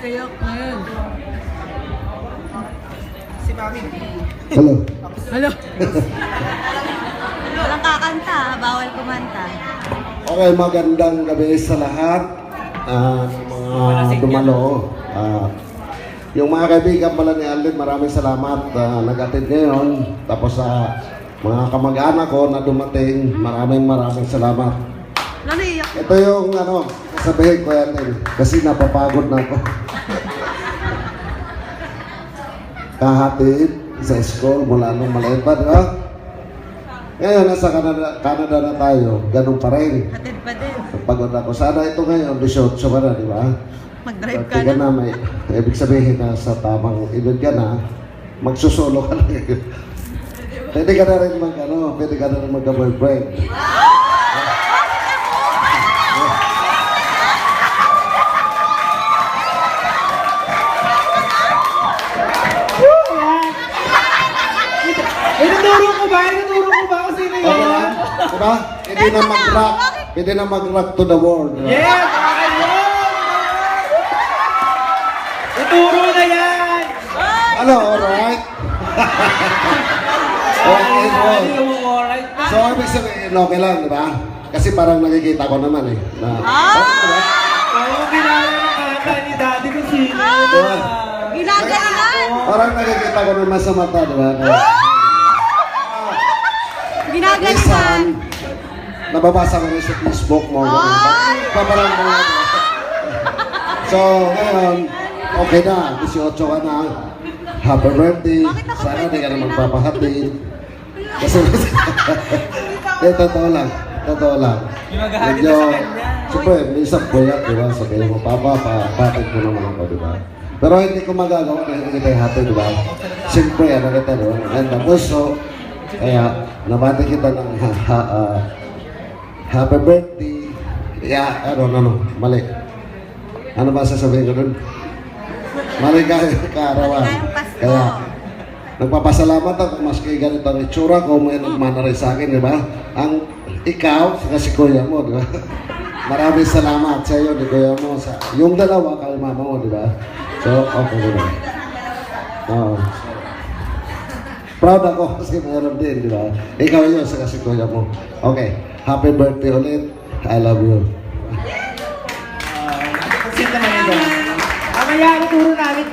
iyak na yun. Si Mami. Hello. Hello. Walang kakanta, bawal kumanta. Okay, magandang gabi sa lahat. Mga dumalo. Yung mga kaibigan pala ni Alden, maraming salamat. Nag-attend ngayon. Tapos sa mga kamag-anak ko na dumating, maraming salamat. Naniyak. Ito yung sabihin ko yan kasi napapagod na ako. Kahatid sa school mula nung maliit pa, di ba? Ngayon, nasa Canada na tayo, ganun pa rin. Hatid pa din. Pagod ako. Sana ito ngayon, 18 ka na, di ba? Mag-drive ka Pag na. may ibig sabihin na sa tamang edad ka na, magsusulo ka na. Pwede ka na rin pwede ka na rin magka-boyfriend. Inuturo ko ba? Inuturo ko ba? Kasi na Okay yun. lang? Diba? Pwede na mag-rock. Pwede na mag-rock to the world. Diba? Yes! Okay yun! Ituro na yan! Ano, alright? Okay, Ano boy. mo, alright? So, ibig sabihin, okay lang, di ba? Kasi parang nakikita ko naman eh. Na, diba? Oo, kilala ng kanta ni Daddy kung sino. Diba? Ginagalingan! Parang nakikita ko naman sa mata, di ba? Ginagalingan! Minsan, nababasa ko rin sa Facebook mo. Paparang mo. So, ngayon, okay na. 18 ka na. Happy birthday. Sana di ka na magpapahatid. Kasi, totoo lang. Totoo lang. Maghahatid ka sa kanya. Siyempre, minsan kuya, di ba? Sabihin mo, Papa, papatid mo naman ako, di ba? Pero hindi ko magagawa na hindi kita happy, di ba? Siyempre, kita, di ba? And also, kaya, nabati kita ng happy birthday. Yeah, mali. Ano ba sasabihin ko dun? Mali ka kaarawan. Kaya, nagpapasalamat ako maski ganito ang itsura ko, may nagmana rin sa akin, di ba? Ang ikaw, si kuya mo, di ba? Maraming salamat sa iyo, di kuya mo. Yung dalawa, kay mama mo, di ba? So, okay, di ba? Oo. Proud ako kasi meron din, di ba? Ikaw yun sa kasi kuya mo. Okay, happy birthday ulit. I love you. Kasi naman yun. Mamaya, ituro namin,